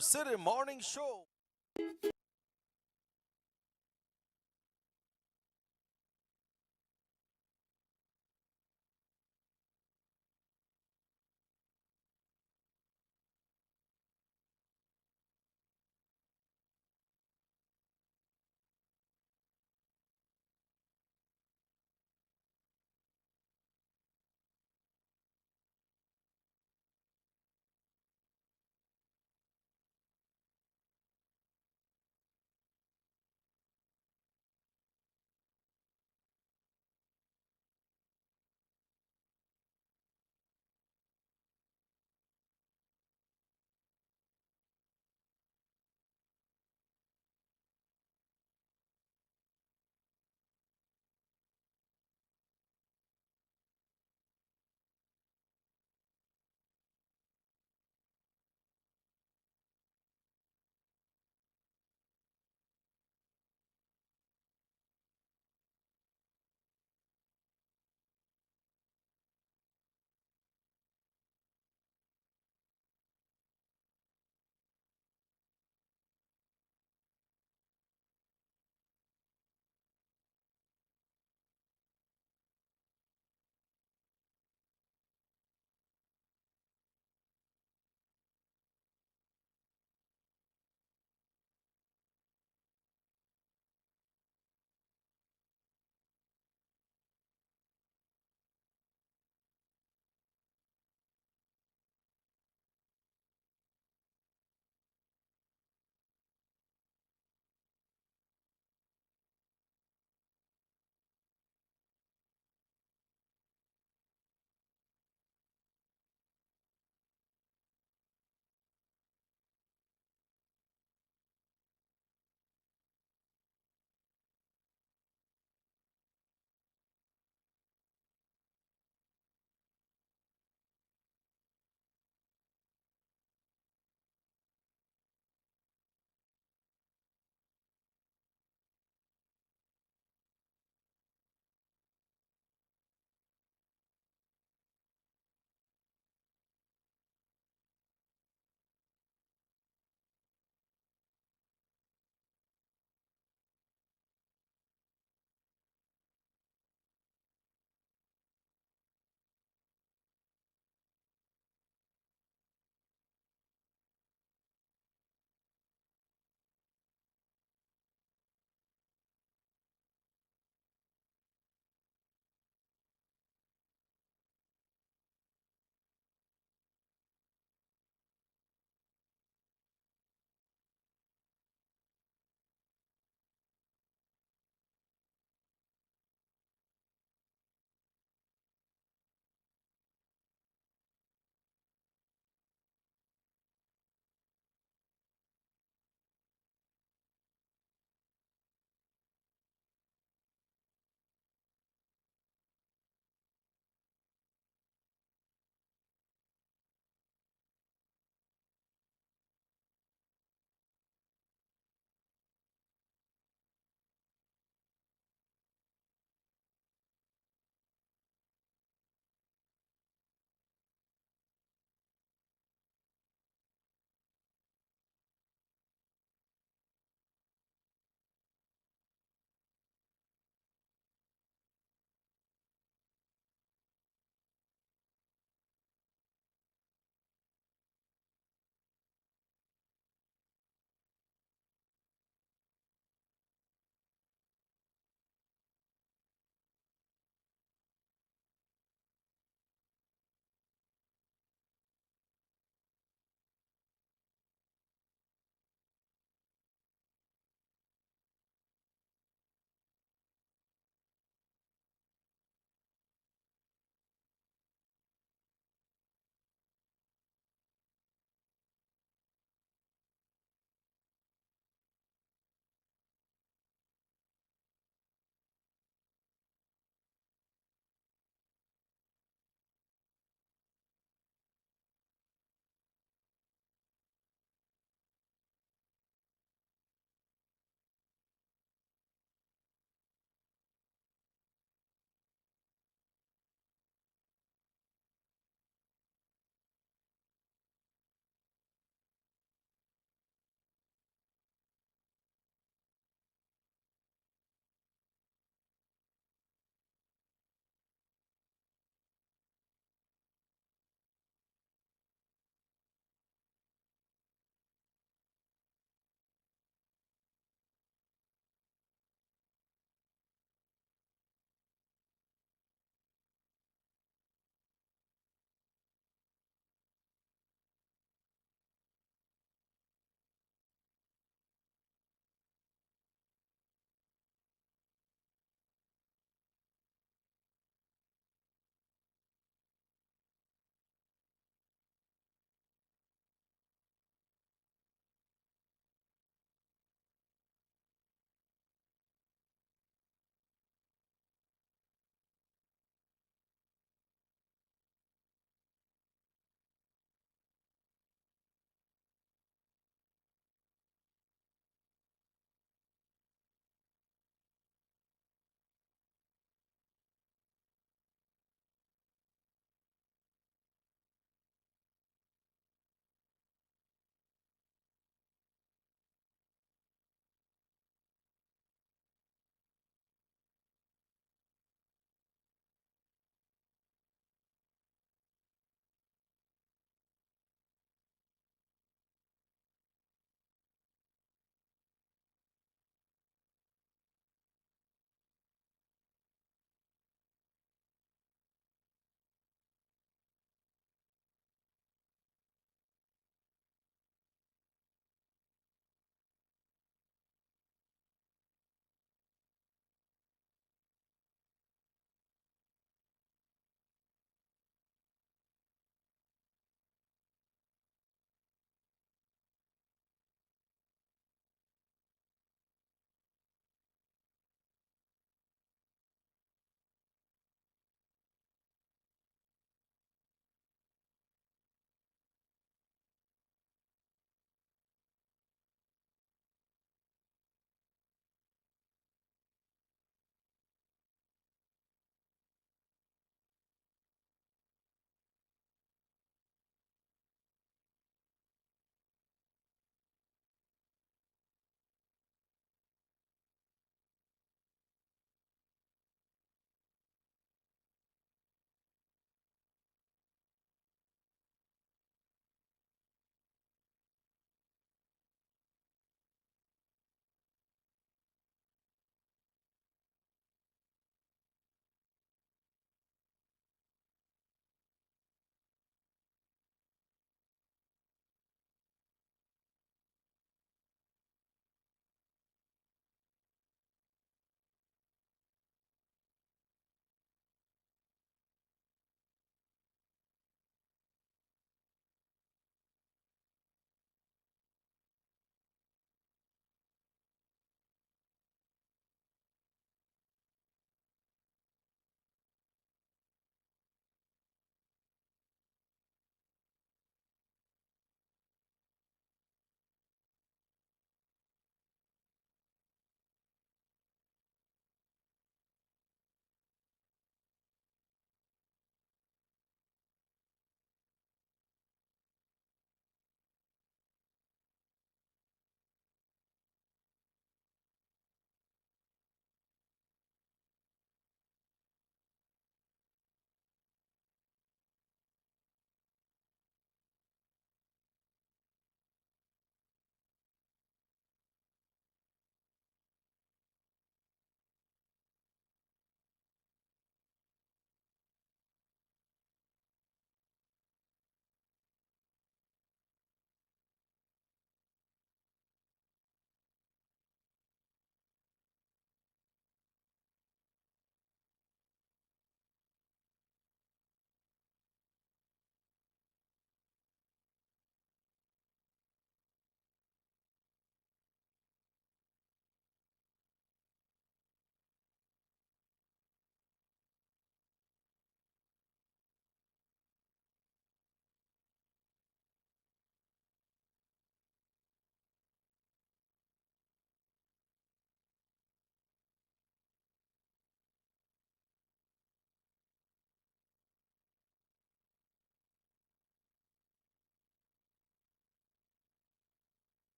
City Morning Show.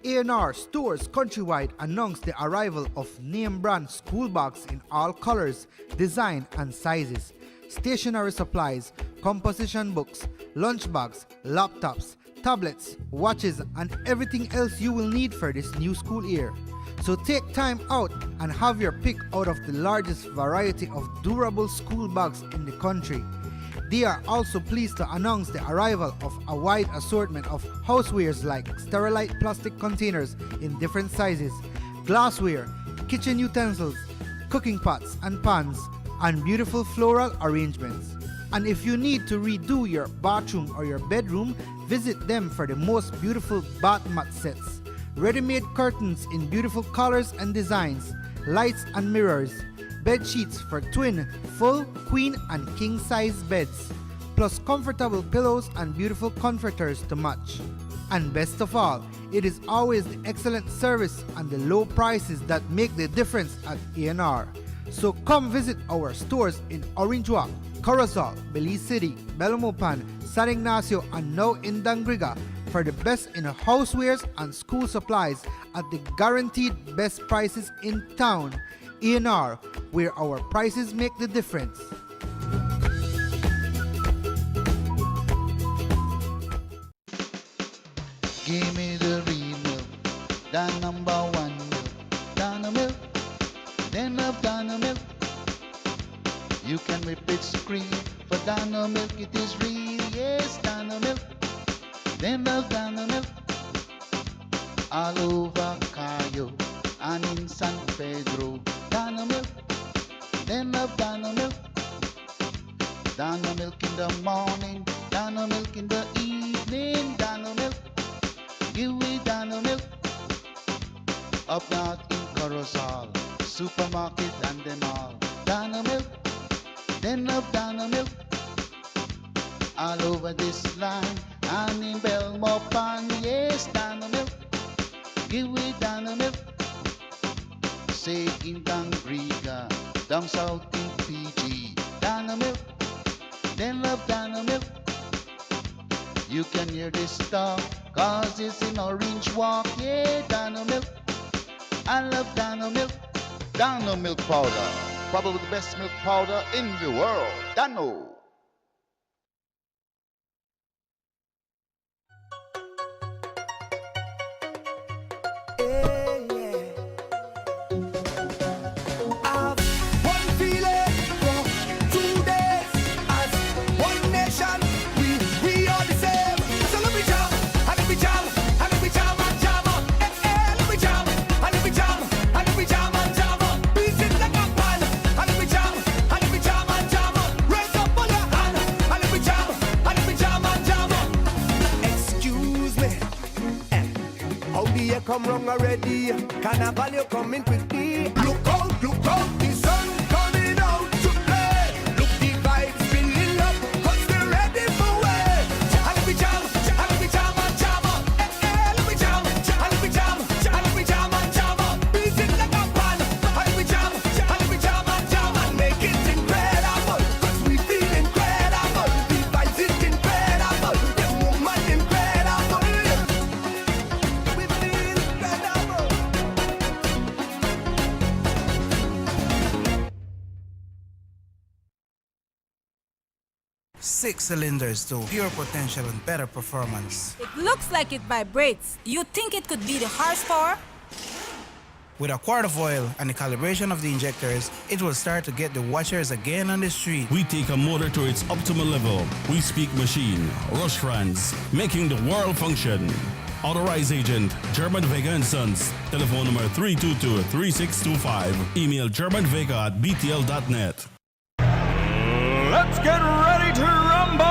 A&R Stores Countrywide announced the arrival of name brand school bags in all colors, design and sizes, stationery supplies, composition books, lunch bags, laptops, tablets, watches and everything else you will need for this new school year. So take time out and have your pick out of the largest variety of durable school bags in the country. They are also pleased to announce the arrival of a wide assortment of housewares like Sterilite plastic containers in different sizes, glassware, kitchen utensils, cooking pots and pans, and beautiful floral arrangements. And if you need to redo your bathroom or your bedroom, visit them for the most beautiful bath mat sets, ready-made curtains in beautiful colors and designs, lights and mirrors, bed sheets for twin, full, queen and king size beds, plus comfortable pillows and beautiful comforters to match. And best of all, it is always the excellent service and the low prices that make the difference at A&R. So come visit our stores in Orange Walk, Corozal, Belize City, Belmopan, San Ignacio and now in Dangriga for the best in housewares and school supplies at the guaranteed best prices in town. A&R, where our prices make the difference. Give me the real milk, the number one milk, Dano milk, then love Dano milk. You can whip it scream, for Dano milk it is real, yes, Dano milk, then love Dano milk. All over Cayo and in San Pedro, Dano milk, then love Dano milk. Dano milk in the morning, Dano milk in the evening, Dano milk. Give me Dano milk. Up north in Corozal, supermarket and them all. Dano milk, then love Dano milk. All over this land and in Belmopan, yes, Dano milk. Give me Dano milk. Say in Dangriga, down south in PG, Dano milk, then love Dano milk. You can hear this talk, cause it's in Orange Walk, yeah, Dano milk. I love Dano milk. Dano milk powder, probably the best milk powder in the world. Dano. Come wrong already, Carnival you coming quickly. Look out, the sun coming out to play. Look the vibes filling up, cause they're ready for way. Let me jam and jam, let me jam and jam and jam. Beat it like a pan. Let me jam and jam and make it incredible. Cause we feel incredible, the vibes is incredible, the movement incredible. We feel incredible. 6 cylinders to pure potential and better performance. It looks like it vibrates. You think it could be the horsepower? With a quart of oil and the calibration of the injectors, it will start to get the watchers again on the street. We take a motor to its optimal level. We speak machine, Rush France, making the world function. Authorized agent, German Vega & Sons. Telephone number 322-3625. Email germanvega@btl.net. Let's get ready to rumble!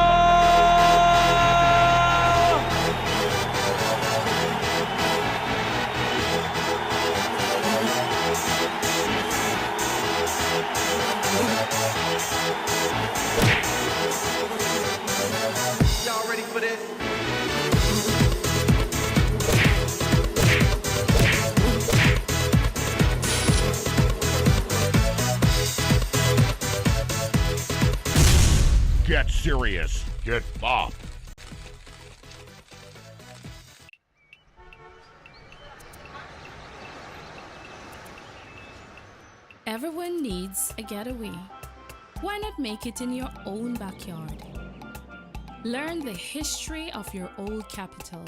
Y'all ready for this? Get serious. Get bopped. Everyone needs a getaway. Why not make it in your own backyard? Learn the history of your old capital.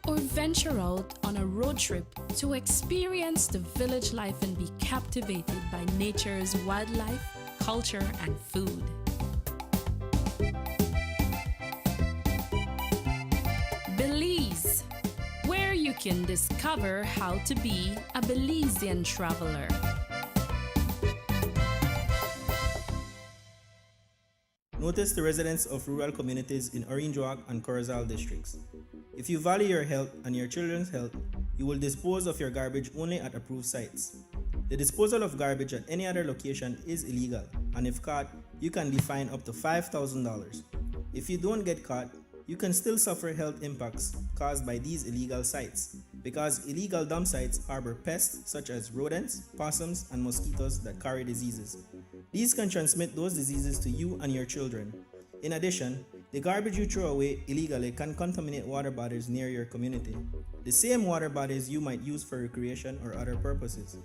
Or venture out on a road trip to experience the village life and be captivated by nature's wildlife, culture, and food. Belize, where you can discover how to be a Belizean traveler. Notice the residents of rural communities in Orange Walk and Corozal districts. If you value your health and your children's health, you will dispose of your garbage only at approved sites. The disposal of garbage at any other location is illegal, and if caught, you can be fined up to $5,000. If you don't get caught, you can still suffer health impacts caused by these illegal sites, because illegal dump sites harbor pests such as rodents, possums, and mosquitoes that carry diseases. These can transmit those diseases to you and your children. In addition, the garbage you throw away illegally can contaminate water bodies near your community, the same water bodies you might use for recreation or other purposes.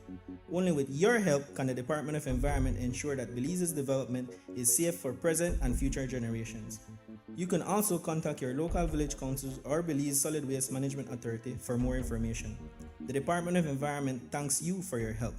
Only with your help can the Department of Environment ensure that Belize's development is safe for present and future generations. You can also contact your local village councils or Belize Solid Waste Management Authority for more information. The Department of Environment thanks you for your help.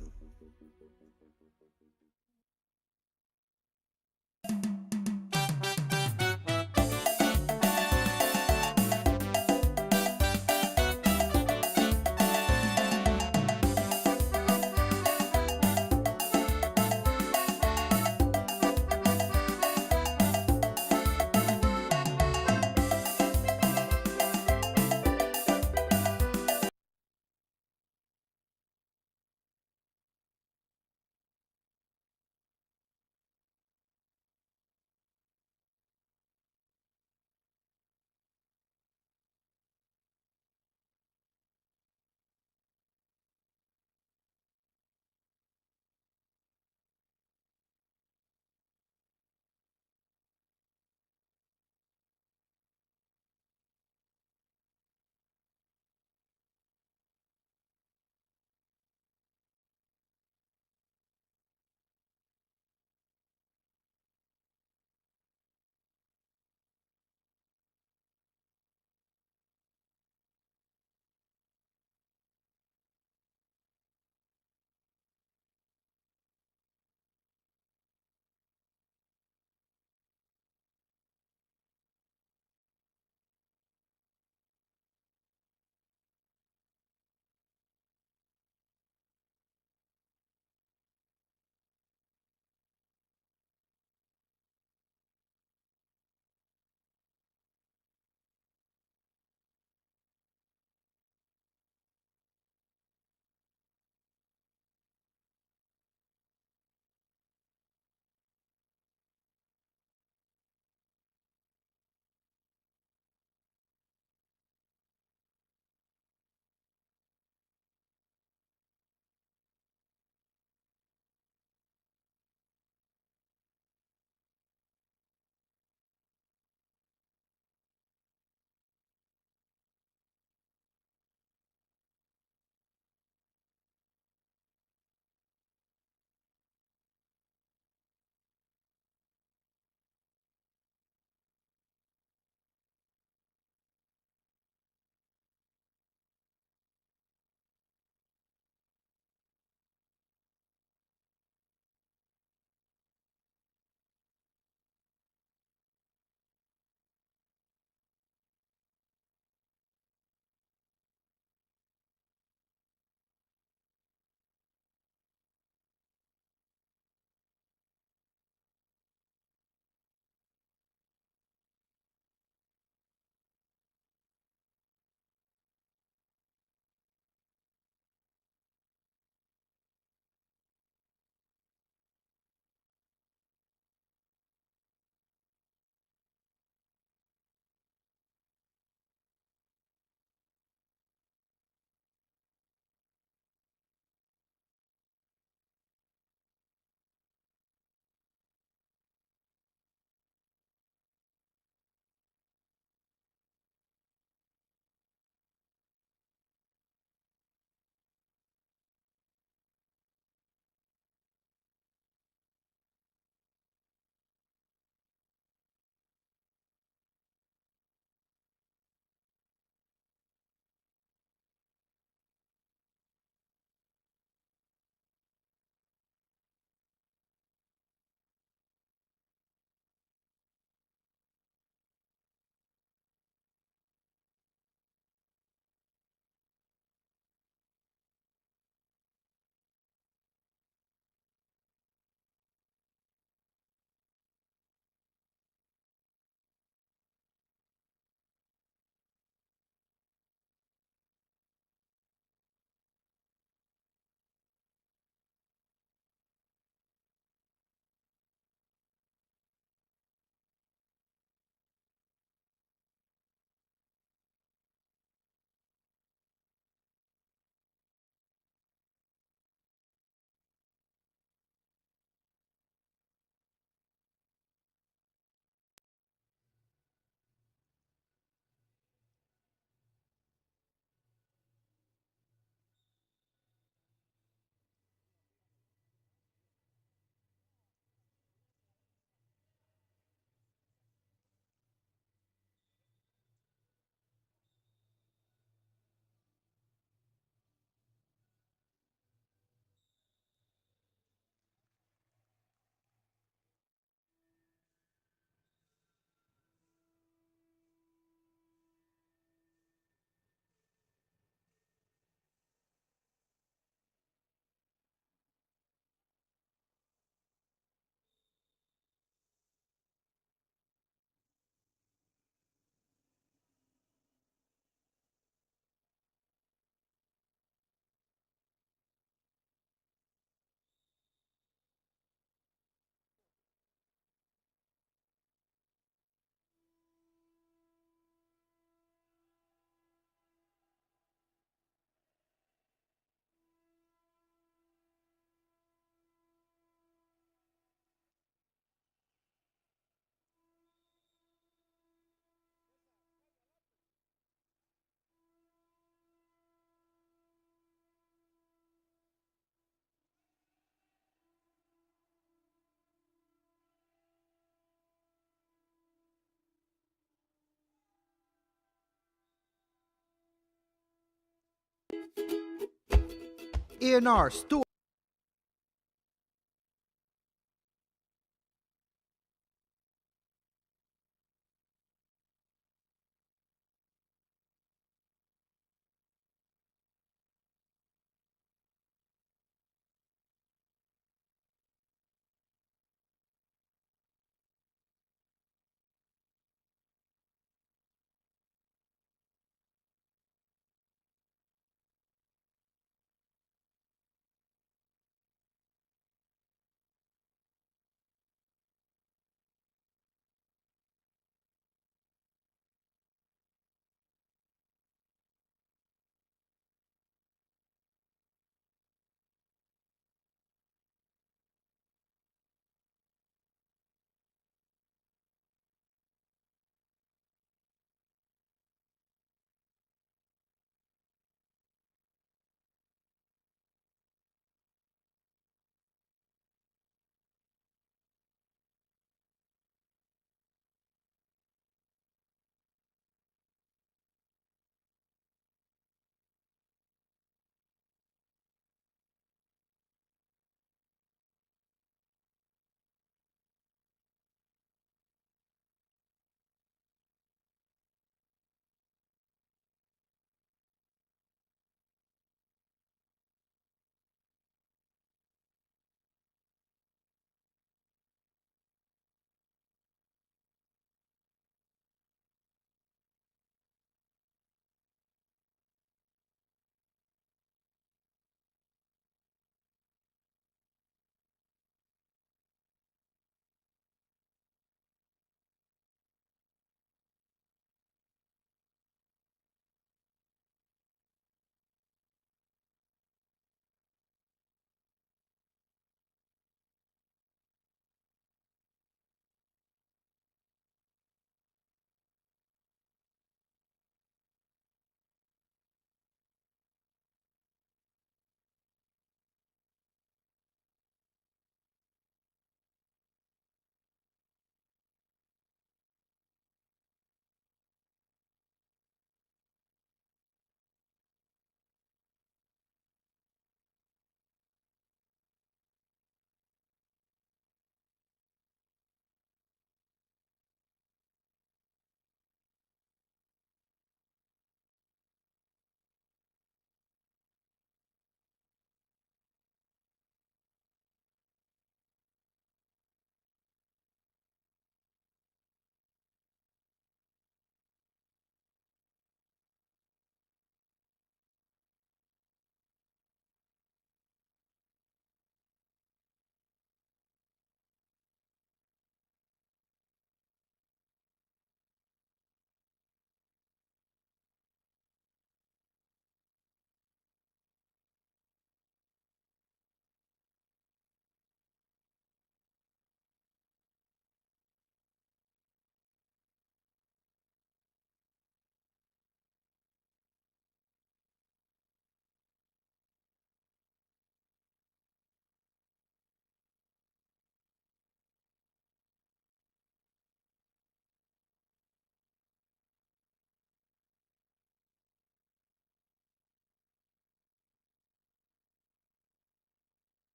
A&R Store.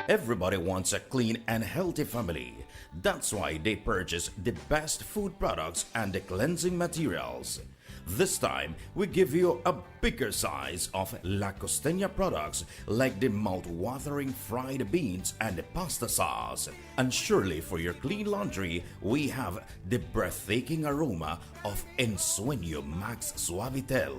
Everybody wants a clean and healthy family. That's why they purchase the best food products and the cleansing materials. This time, we give you a bigger size of La Costeña products like the mouth-watering fried beans and the pasta sauce. And surely for your clean laundry, we have the breathtaking aroma of Ensueño Max Suavitel.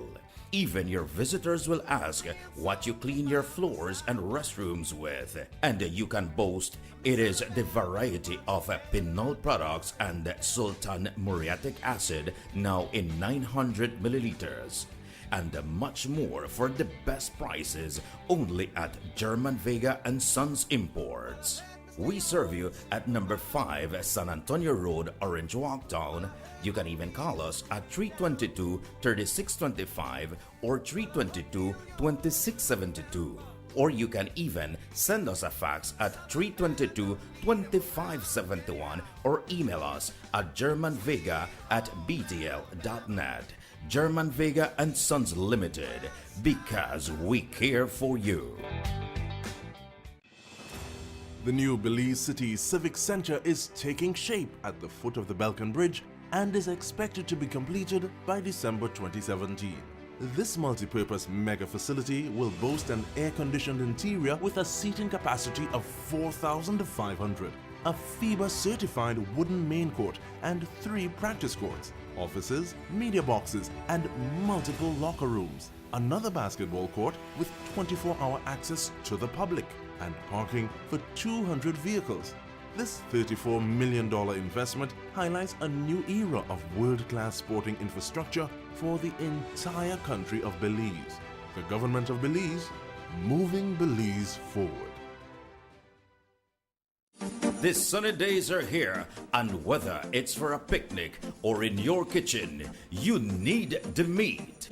Even your visitors will ask what you clean your floors and restrooms with. And you can boast it is the variety of Pinol products and Sultan muriatic acid now in 900 milliliters. And much more for the best prices only at German Vega and Sons Imports. We serve you at number 5 San Antonio Road, Orange Walk Town. You can even call us at 322-3625 or 322-2672. Or you can even send us a fax at 322-2571 or email us at germanvega@btl.net. German Vega and Sons Limited, because we care for you. The new Belize City Civic Center is taking shape at the foot of the Belkan Bridge and is expected to be completed by December 2017. This multi-purpose mega facility will boast an air-conditioned interior with a seating capacity of 4,500, a FIBA-certified wooden main court and 3 practice courts, offices, media boxes, and multiple locker rooms, another basketball court with 24-hour access to the public, and parking for 200 vehicles. This $34 million investment highlights a new era of world-class sporting infrastructure for the entire country of Belize. The government of Belize, moving Belize forward. The sunny days are here, and whether it's for a picnic or in your kitchen, you need the meat.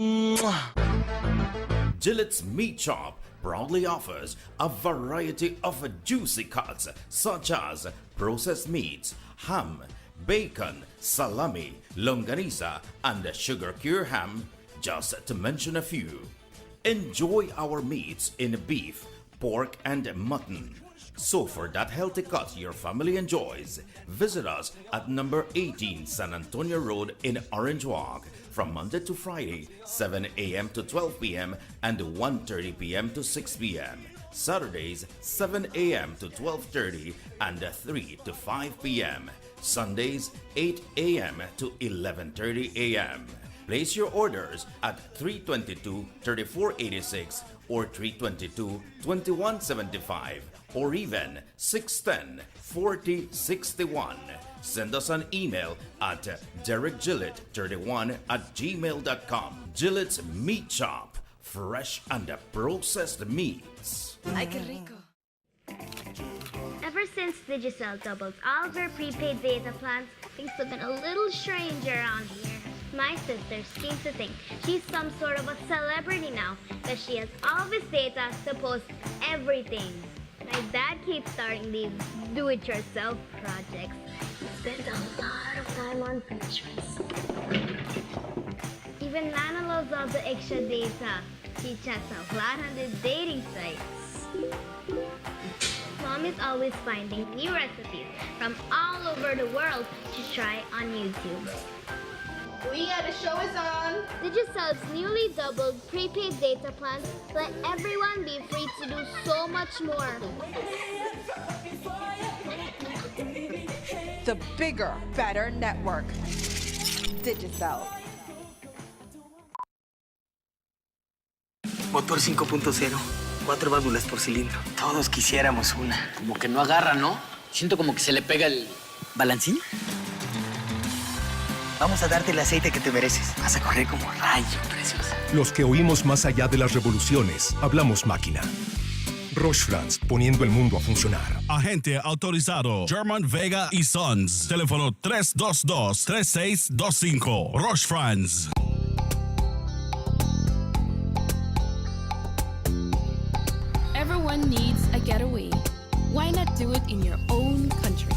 Gillette's Meat Shop proudly offers a variety of juicy cuts such as processed meats, ham, bacon, salami, longaniza, and sugar cure ham, just to mention a few. Enjoy our meats in beef, pork, and mutton. So for that healthy cut your family enjoys, visit us at number 18 San Antonio Road in Orange Walk from Monday to Friday, 7 a.m. to 12 p.m. and 1:30 p.m. to 6 p.m. Saturdays, 7 a.m. to 12:30 and 3 to 5 p.m. Sundays, 8 a.m. to 11:30 a.m. Place your orders at 322-3486 or 322-2175 or even 610-4061. Send us an email at derekgillett31@gmail.com. Gillette's Meat Shop, fresh and processed meats. Ay, qué rico. Ever since Digicel doubled all of her prepaid data plans, things have been a little strange around here. My sister seems to think she's some sort of a celebrity now, that she has all of his data to post everything. My dad keeps starting these do-it-yourself projects. He spends a lot of time on Pinterest. Even Nana loves all the extra data. She chats a lot on the dating sites. Mom is always finding new recipes from all over the world to try on YouTube. The show is on. Digicel's newly doubled prepaid data plans let everyone be free to do so much more. The bigger, better network. Digicel. Motor 5.0, 4 válvulas por cilindro. Todos quisiéramos una. Como que no agarra, ¿no? Siento como que se le pega el balancín. Vamos a darte el aceite que te mereces. Vas a correr como rayo, preciosa. Los que oímos más allá de las revoluciones, hablamos máquina. Roche France, poniendo el mundo a funcionar. Agente autorizado German Vega y Sons. Teléfono 322-3625. Roche France. Everyone needs a getaway. Why not do it in your own country?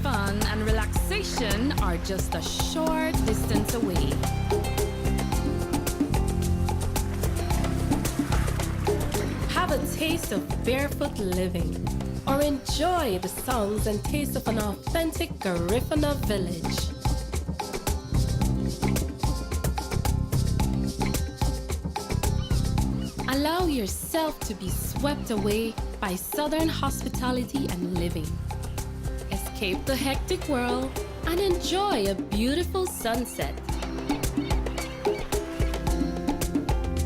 Fun, and relaxation are are just a short distance away. Have a taste of barefoot living, or enjoy the sounds and taste of an authentic Garifuna village. Allow yourself to be swept away by Southern hospitality and living. Escape the hectic world and enjoy a beautiful sunset.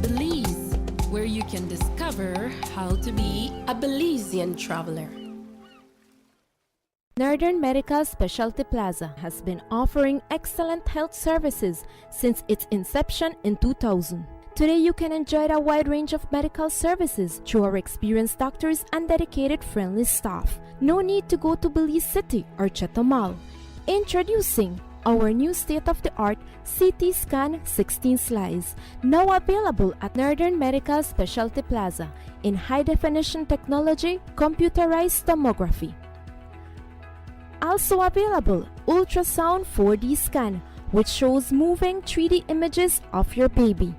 Belize, where you can discover how to be a Belizean traveler. Northern Medical Specialty Plaza has been offering excellent health services since its inception in 2000. Today you can enjoy a wide range of medical services through our experienced doctors and dedicated friendly staff. No need to go to Belize City or Chetumal. Introducing our new state-of-the-art CT Scan 16 slice, now available at Northern Medical Specialty Plaza in high-definition technology, computerized tomography. Also available, ultrasound 4D scan, which shows moving 3D images of your baby.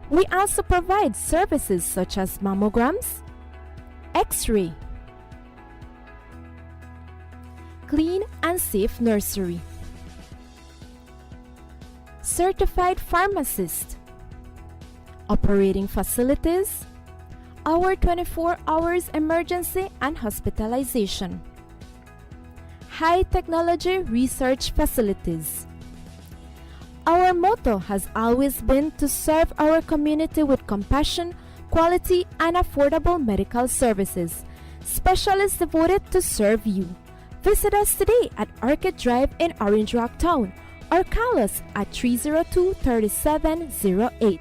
We also provide services such as mammograms, X-ray, clean and safe nursery, certified pharmacist, operating facilities, our 24 hours emergency and hospitalization, high technology research facilities. Our motto has always been to serve our community with compassion, quality, and affordable medical services. Specialists devoted to serve you. Visit us today at Orchid Drive in Orange Rock Town or call us at 302-3708.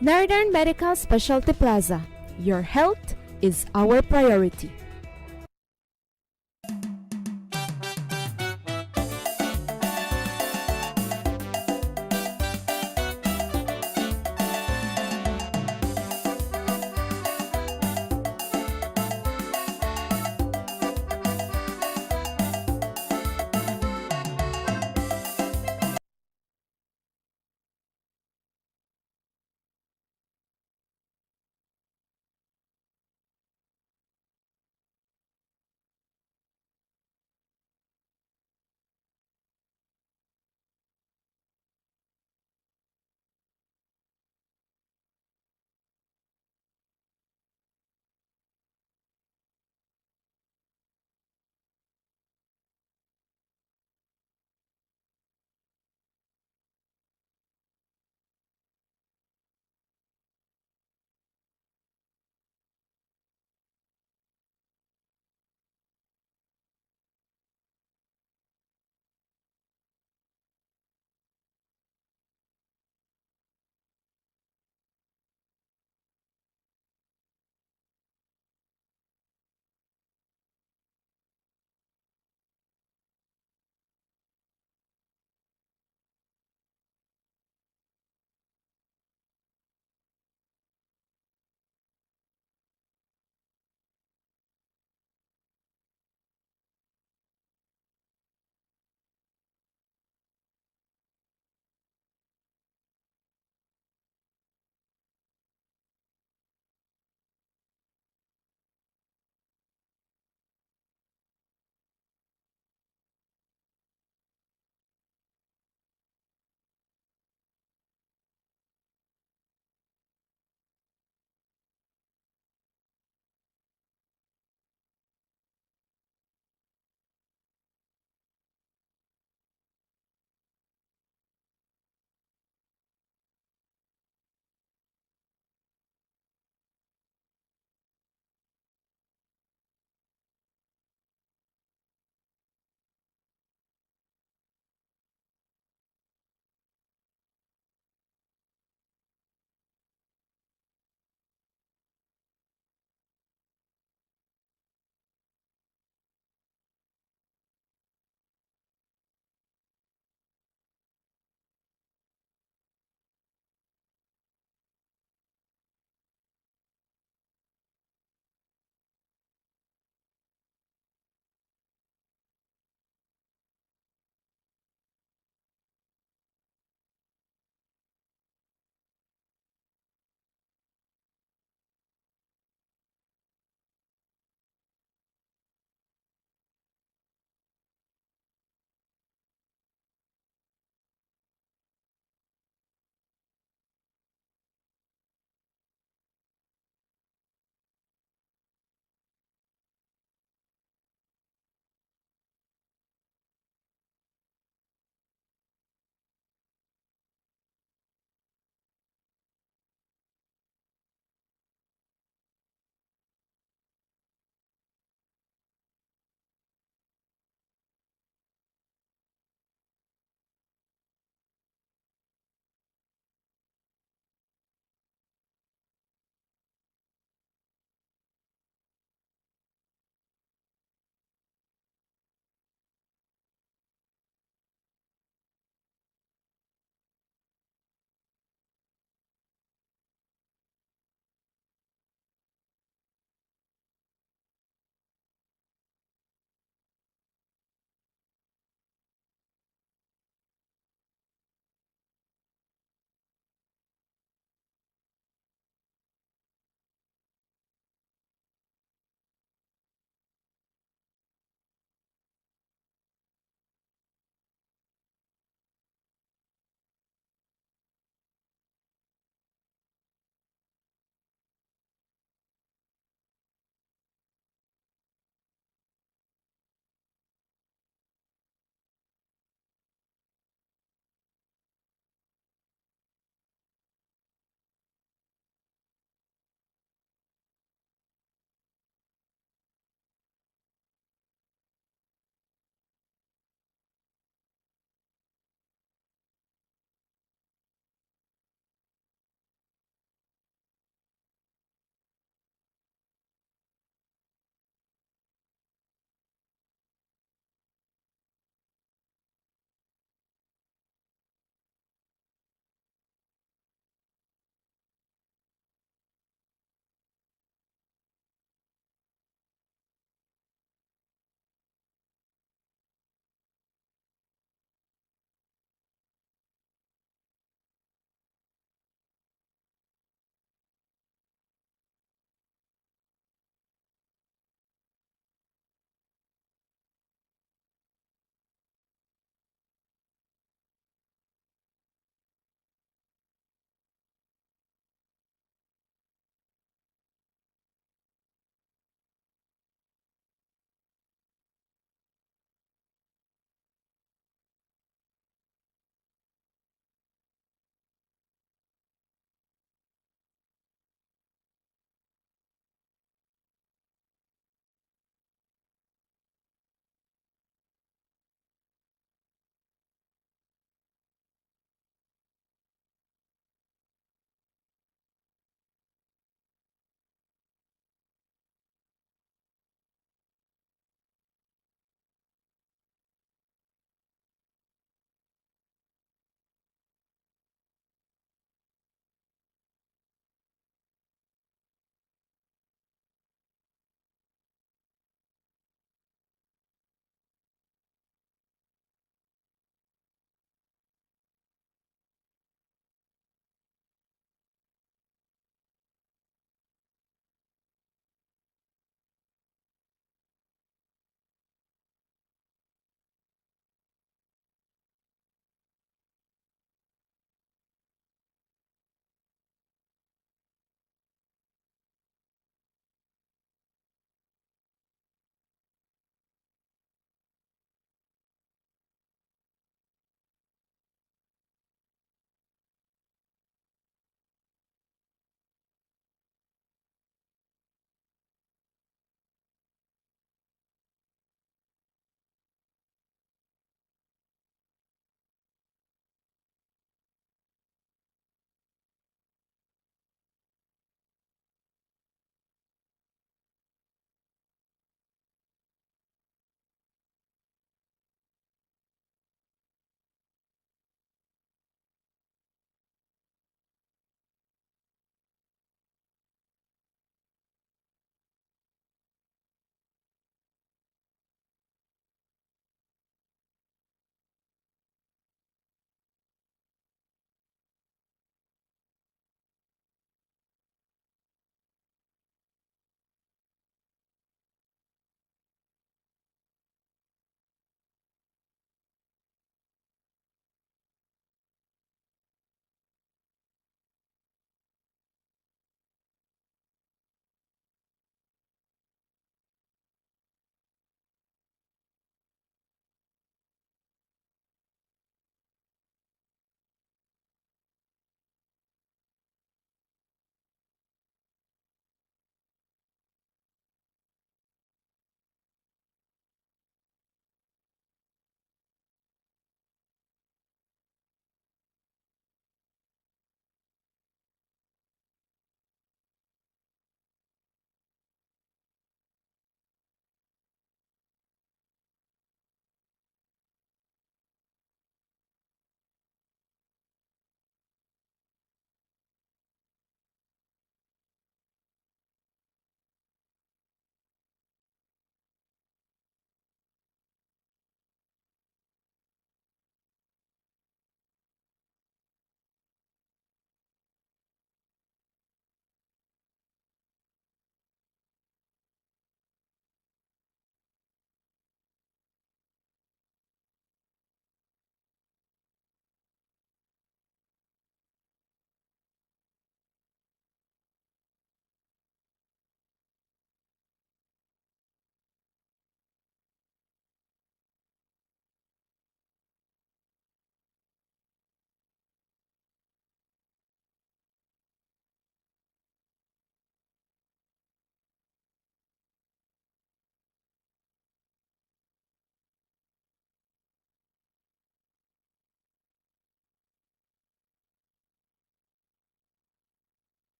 Northern Medical Specialty Plaza. Your health is our priority.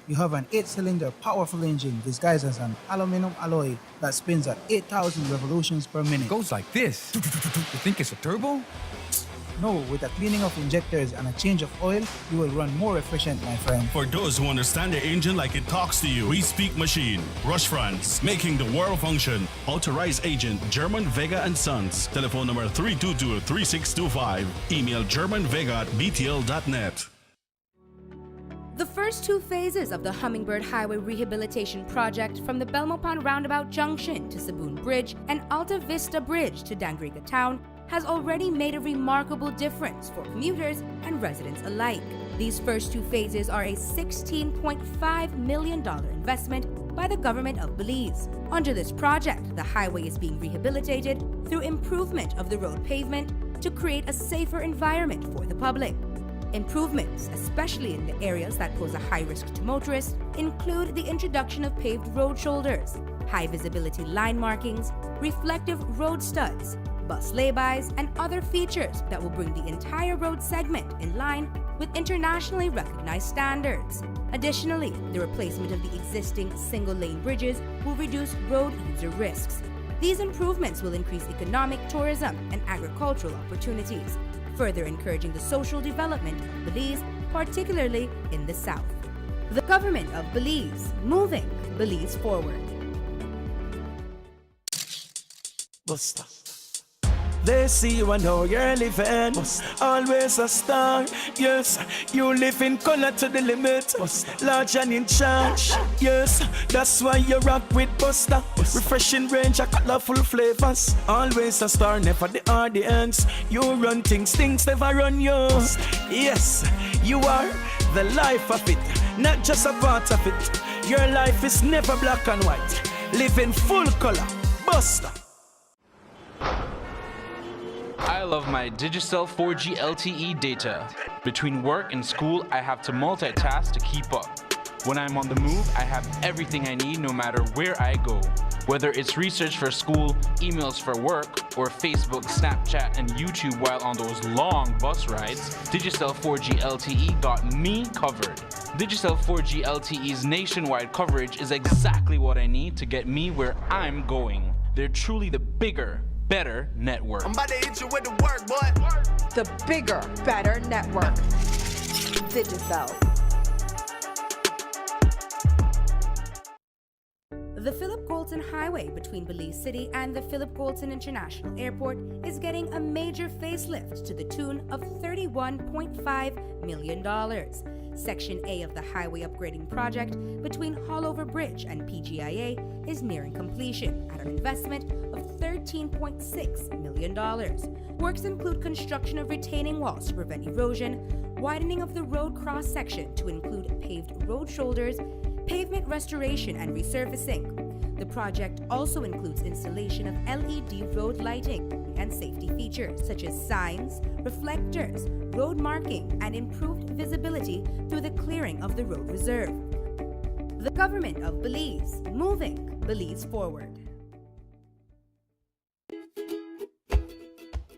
you have an 8-cylinder powerful engine disguised as an aluminum alloy that spins at 8,000 revolutions per minute. Goes like this. You think it's a turbo? No, with the cleaning of injectors and a change of oil, you will run more efficient, my friend. For those who understand the engine like it talks to you, we speak machine. Rush France, making the world function. Authorized agent German Vega and Sons. Telephone number 322-3625. Email germanvega@btl.net. The first 2 phases of the Hummingbird Highway Rehabilitation Project from the Belmopan Roundabout Junction to Saboon Bridge and Alta Vista Bridge to Dangriga Town has already made a remarkable difference for commuters and residents alike. These first 2 phases are a $16.5 million investment by the government of Belize. Under this project, the highway is being rehabilitated through improvement of the road pavement to create a safer environment for the public. Improvements, especially in the areas that pose a high risk to motorists, include the introduction of paved road shoulders, high visibility line markings, reflective road studs, bus laybys, and other features that will bring the entire road segment in line with internationally recognized standards. Additionally, the replacement of the existing single-lane bridges will reduce road user risks. These improvements will increase economic, tourism, and agricultural opportunities, further encouraging the social development of Belize, particularly in the south. The government of Belize, moving Belize forward. Buster. They see you and know you're living. Always a star. Yes, you live in color to the limit. Large and in charge. Yes, that's why you rock with Buster. Refreshing range of colorful flavors. Always a star, never the audience. You run things never run you. Yes, you are the life of it, not just a part of it. Your life is never black and white. Live in full color. Buster. I love my Digicel 4G LTE data. Between work and school, I have to multitask to keep up. When I'm on the move, I have everything I need no matter where I go. Whether it's research for school, emails for work, or Facebook, Snapchat, and YouTube while on those long bus rides, Digicel 4G LTE got me covered. Digicel 4G LTE's nationwide coverage is exactly what I need to get me where I'm going. They're truly the bigger, better network. I'm about to hit you with the work, boy. The bigger, better network. Digicel. The Philip Colton Highway between Belize City and the Philip Colton International Airport is getting a major facelift to the tune of $31.5 million. Section A of the highway upgrading project between Haulover Bridge and PGIA is nearing completion at an investment of $13.6 million. Works include construction of retaining walls to prevent erosion, widening of the road cross-section to include paved road shoulders, pavement restoration and resurfacing. The project also includes installation of LED road lighting and safety features such as signs, reflectors, road marking, and improved visibility through the clearing of the road reserve. The government of Belize, moving Belize forward.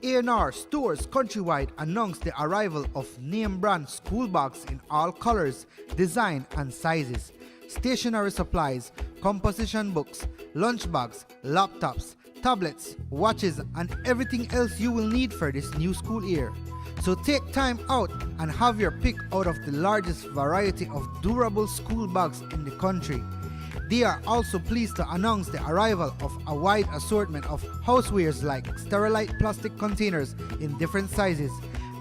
A&R Stores Countrywide announced the arrival of name brand school bags in all colors, design, and sizes. Stationery supplies, composition books, lunch bags, laptops, tablets, watches, and everything else you will need for this new school year. So take time out and have your pick out of the largest variety of durable school bags in the country. They are also pleased to announce the arrival of a wide assortment of housewares like Sterilite plastic containers in different sizes,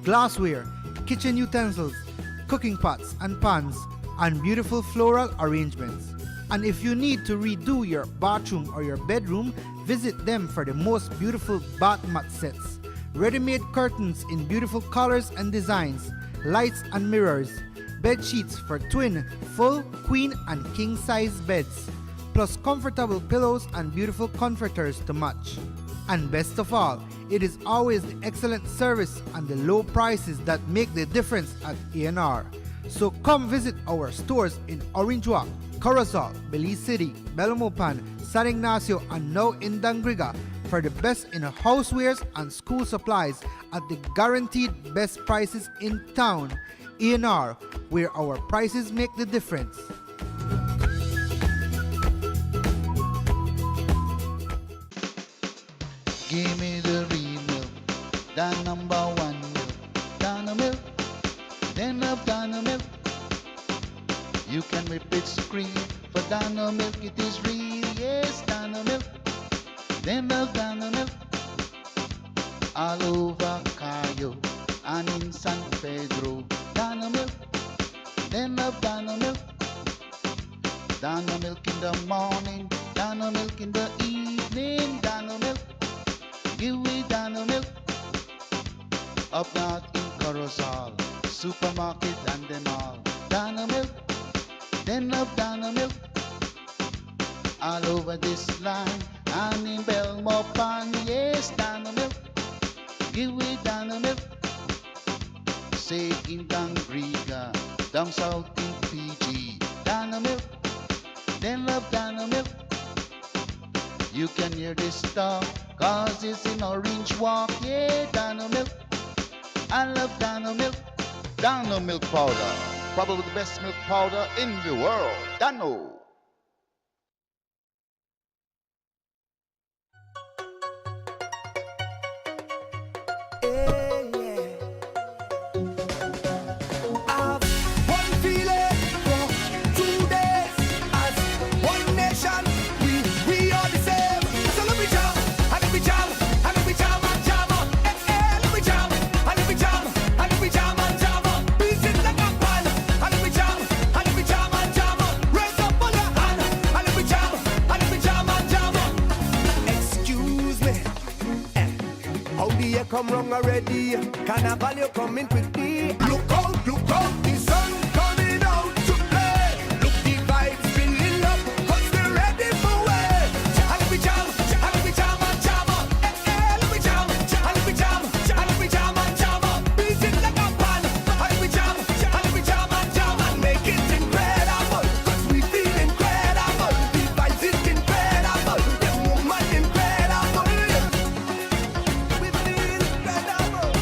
glassware, kitchen utensils, cooking pots and pans, and beautiful floral arrangements. And if you need to redo your bathroom or your bedroom, visit them for the most beautiful bath mat sets, ready-made curtains in beautiful colors and designs, lights and mirrors, bed sheets for twin, full, queen, and king-size beds, plus comfortable pillows and beautiful comforters to match. And best of all, it is always the excellent service and the low prices that make the difference at A&R. So come visit our stores in Orange Walk, Corozal, Belize City, Belmopan, San Ignacio, and now in Dangriga for the best in housewares and school supplies at the guaranteed best prices in town. A&R, where our prices make the difference. the number one milk, Dano milk. Then of Dano milk, you can whip it scream. For Dano milk, it is real, yes, Dano milk. Then of Dano milk, all over Cayo and in San Pedro. Dano milk, then of Dano milk. Dano milk in the morning, Dano milk in the evening, Dano milk. Give me Dano milk. Up north in Corozal, supermarket and them all. Dano milk, then of Dano milk. All over this land and in Belmopan, yes, Dano milk. Give me Dano milk. Say in Dangriga, down south in PG, Dano milk. Then love Dano milk. You can hear this stuff, cause it's in Orange Walk, yeah, Dano milk. I love Dano milk. Dano milk powder, probably the best milk powder in the world. Dano. One feeling for 2 days as one nation. We are the same. So let me jam, and let me jam, and let me jam and jam. Let me jam, and let me jam, and let me jam and jam. Beat it like a pan, and let me jam, and let me jam and jam. Raise up on your hand, and let me jam, and let me jam and jam. Excuse me, how do you come wrong already? Carnival, you coming quickly. Look out, the sun coming out to play. Look, the vibes filling up, cause they're ready for way. Let me jam, let me jam and jam. Let me jam, let me jam, let me jam and jam. Beat it like a pan. Let me jam, let me jam and jam. And make it incredible, cause we feel incredible. The vibes is incredible, the movement incredible. We feel incredible.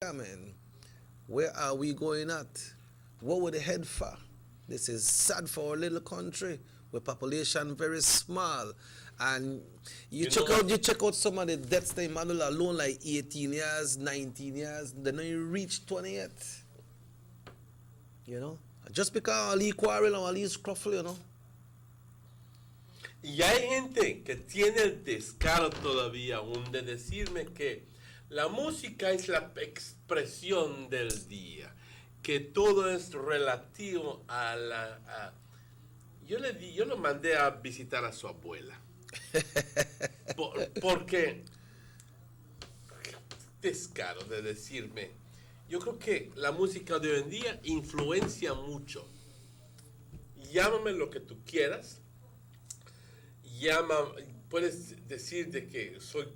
Yeah, man. Where are we going at? What would they head for? This is sad for our little country, where population very small. And you check out some of the deaths they manual alone, like 18 years, 19 years, they don't even reach 20 yet. You know? Just because all these quarrel and all these scruffle, you know. Y hay gente que tiene el descaro todavía aún de decirme que la música es la expresión del día, que todo es relativo a la... Yo lo mandé a visitar a su abuela. Porque descaro de decirme, yo creo que la música de hoy en día influencia mucho. Llámame lo que tú quieras. Puedes decir de que soy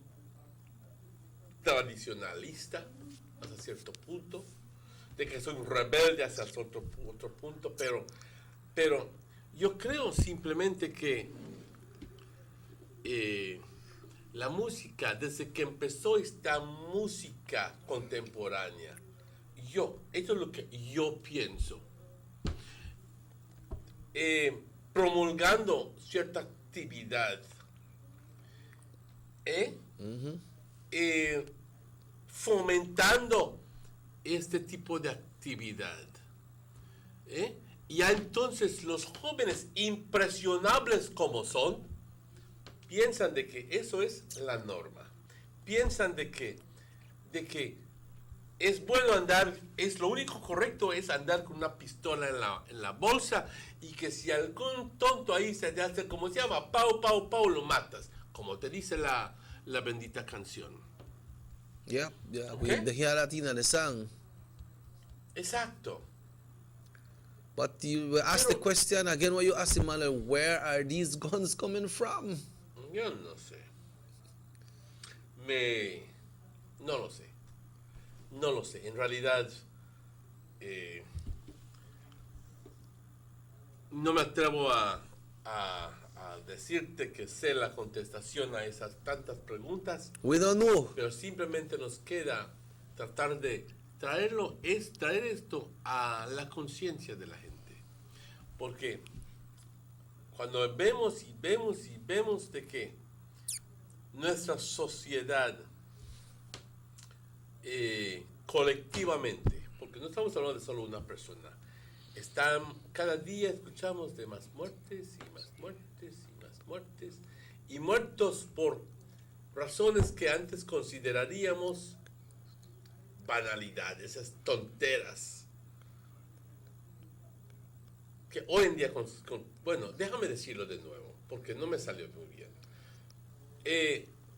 tradicionalista hasta cierto punto, de que soy un rebelde hasta otro punto, pero yo creo simplemente que la música, desde que empezó esta música contemporánea, esto es lo que yo pienso, promulgando cierta actividad, fomentando este tipo de actividad, y ya entonces los jóvenes, impresionables como son, piensan de que eso es la norma, piensan de que es bueno andar, lo único correcto es andar con una pistola en la bolsa, y que si algún tonto ahí se hace, como se llama, pau, pau, pau, lo matas, como te dice la bendita canción. Yeah, Okay. we hear that in the song. Exacto. But you ask the question again, when you ask him, where are these guns coming from? Yo no sé. No lo sé. En realidad, no me atrevo a decirte que sé la contestación a esas tantas preguntas. We don't know. Pero simplemente nos queda tratar de traer esto a la conciencia de la gente. Porque cuando vemos de que nuestra sociedad colectivamente, porque no estamos hablando de solo una persona, cada día escuchamos de más muertes y más muertes y más muertes, y muertos por razones que antes consideraríamos banalidades, esas tonteras, que hoy en día, bueno, déjame decirlo de nuevo, porque no me salió muy bien.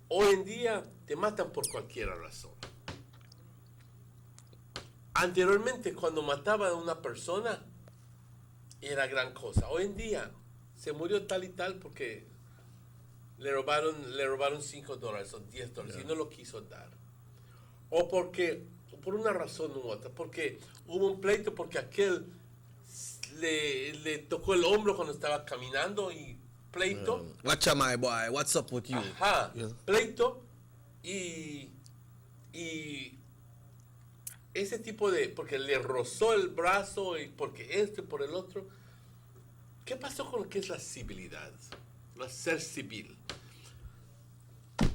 Hoy en día te matan por cualquier razón. Anteriormente, cuando mataban a una persona, era gran cosa. Hoy en día, se murió tal y tal porque le robaron $5 o $10 y no lo quiso dar. O por una razón u otra, porque hubo un pleito, porque aquel le tocó el hombro cuando estaba caminando y pleito. Watcha my boy, what's up with you? Ajá, Yeah. pleito y ese tipo de, porque le rozó el brazo y porque esto y por el otro. ¿Qué pasó con lo que es la civilidad? Ser civil.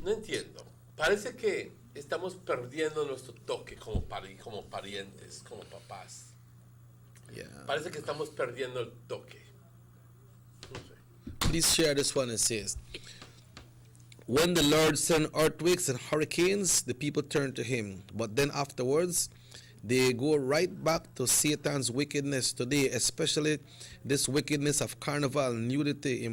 No entiendo. Parece que estamos perdiendo nuestro toque como parientes, como papás. Yeah. Parece que estamos perdiendo el toque. Please share this one. It says, when the Lord sent earthquakes and hurricanes, the people turn to him. But then afterwards, they go right back to Satan's wickedness today, especially this wickedness of carnival, nudity,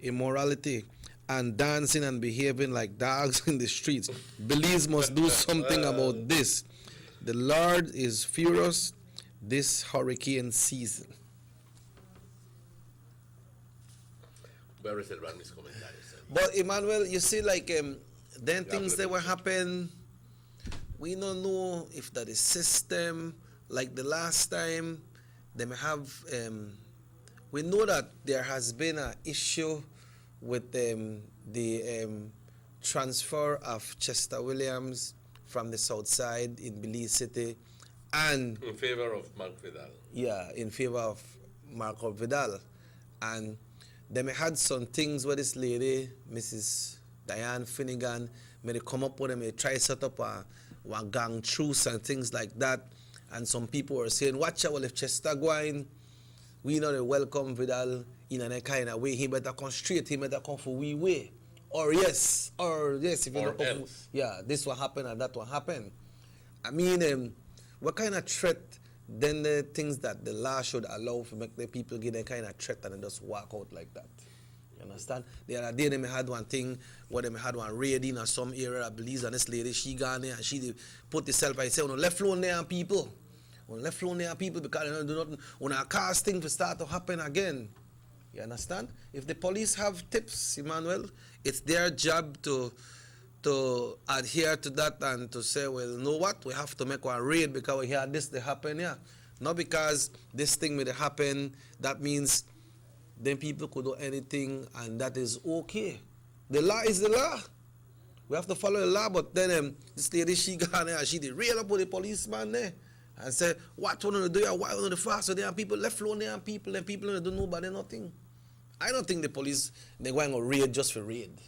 immorality, and dancing and behaving like dogs in the streets. Believers must do something about this. The Lord is furious this hurricane season. Voy a reservar mis comentarios. But Emmanuel, you see, like then things that will happen. We don't know if that is system. Like the last time, they may have. We know that there has been an issue with the transfer of Chester Williams from the south side in Belize City, and in favor of Mark Vidal. yeah, in favor of Marco Vidal. And then we had some things where this lady, Mrs. Diane Finnegan, may come up with them, may try set up one gang truce and things like that. And some people were saying, watch out, well, if Chester going, we know they welcome Vidal in a kind of way. He better come straight, he better come for we way. Or yes, if you Or don't come, else. yeah, this will happen and that will happen. I mean, what kind of threat then the things that the law should allow for make the people give them kind of threat and then just walk out like that? You understand? The other day they had one thing where they had one raid in some area, I believe, and this lady, she gone there and she put herself and say, "On left alone there people. On left alone there people because they don't do nothing. On a cause thing to start to happen again." You understand? If the police have tips, Emmanuel, it's their job to adhere to that and to say, well, you know what, we have to make one raid because we hear this they happen here. Not because this thing may happen, that means then people could do anything and that is okay. The law is the law. We have to follow the law, but then this lady, she got there and she did raid up with the policeman there and said, what want to do here, why want to fast? So there are people left alone there and people don't know about nothing. I don't think the police, they're going to raid just for raid.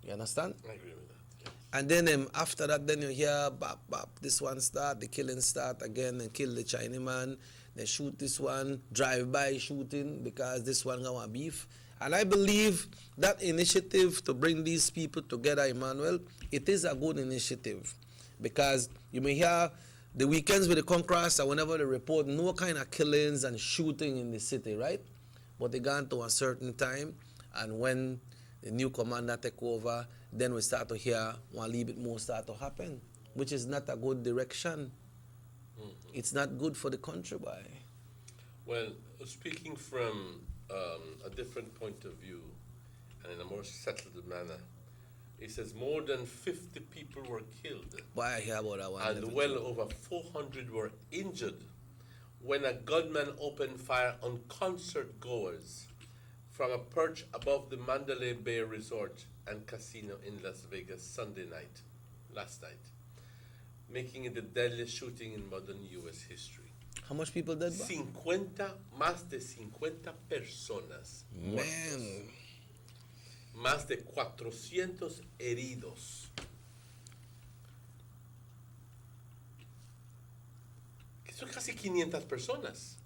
You understand? I agree with that. Yes. And then after that, then you hear, bap, this one start, the killing start again, and kill the Chinaman. They shoot this one, drive-by shooting, because this one got one beef. And I believe that initiative to bring these people together, Emmanuel, it is a good initiative. Because you may hear the weekends with the Conquerors, or whenever they report no kind of killings and shooting in the city, right? But they gone to a certain time, and when the new commander take over, then we start to hear one little bit more start to happen, which is not a good direction. Mm-hmm. It's not good for the country, boy. Well, speaking from a different point of view and in a more settled manner, he says more than 50 people were killed. Boy, I hear about that one. And well over 400 were injured when a gunman opened fire on concert goers from a perch above the Mandalay Bay Resort and Casino in Las Vegas last night, making it the deadliest shooting in modern U.S. history. How much people dead? Más de 50 personas muertos. Man. Más de 400 heridos. Son casi 500 personas.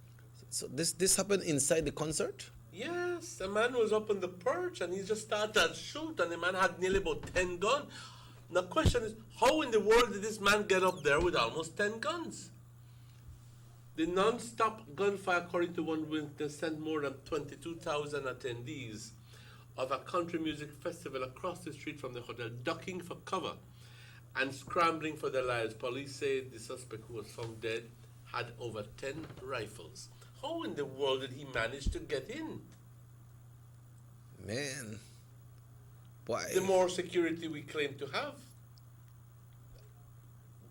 So this happened inside the concert? Yes, the man was up on the perch and he just started to shoot, and the man had nearly about 10 guns. The question is, how in the world did this man get up there with almost 10 guns? The non-stop gunfire, according to one witness, sent more than 22,000 attendees of a country music festival across the street from the hotel, ducking for cover and scrambling for their lives. Police say the suspect, who was found dead, had over 10 rifles. How in the world did he manage to get in? Man. Why? The more security we claim to have,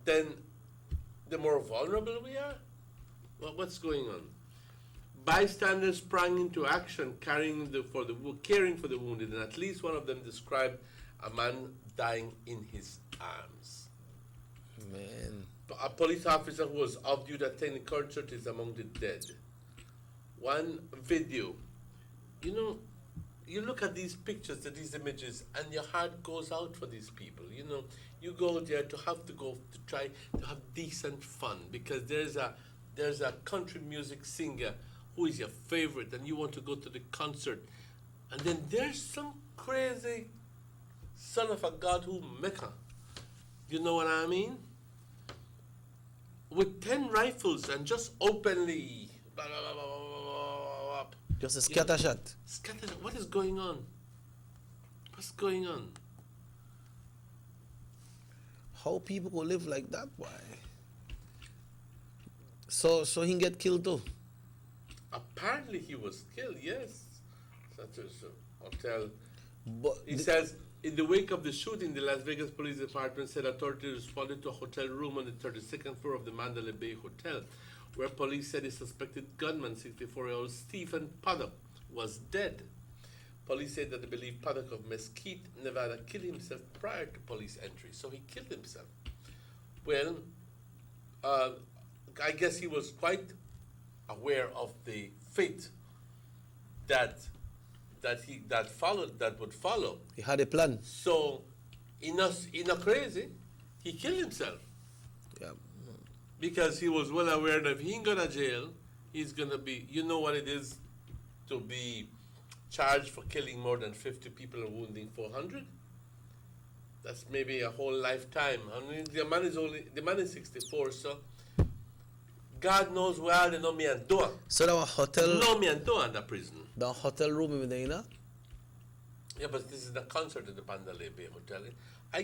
then the more vulnerable we are. Well, what's going on? Bystanders sprang into action, caring for the wounded, and at least one of them described a man dying in his arms. Man. A police officer who was off duty attending the concert is among the dead. One video, you look at these pictures, at these images, and your heart goes out for these people. You go there to try to have decent fun, because there's a country music singer who is your favorite, and you want to go to the concert, and then there's some crazy son of a god who Mecca. You know what I mean? With 10 rifles and just openly, blah, blah, blah, blah, blah, blah, just a scatter shot. What is going on? What's going on? How people go live like that, boy? So he get killed too? Apparently he was killed, yes. Such as a hotel. But he says, in the wake of the shooting, the Las Vegas Police Department said authorities responded to a hotel room on the 32nd floor of the Mandalay Bay Hotel, where police said a suspected gunman, 64-year-old Stephen Paddock, was dead. Police said that they believe Paddock of Mesquite, Nevada, killed himself prior to police entry. So he killed himself. Well, I guess he was quite aware of the fate that would follow. He had a plan. So, in a crazy, he killed himself. Yeah. Because he was well aware that if he can go to jail, he's gonna be. You know what it is to be charged for killing more than 50 people and wounding 400. That's maybe a whole lifetime. I mean, the man is 64, so God knows where they know me and do. So that was hotel. No me and do in the prison. The hotel room in Medina. Yeah, but this is the concert at the Bandalay Bay Hotel. I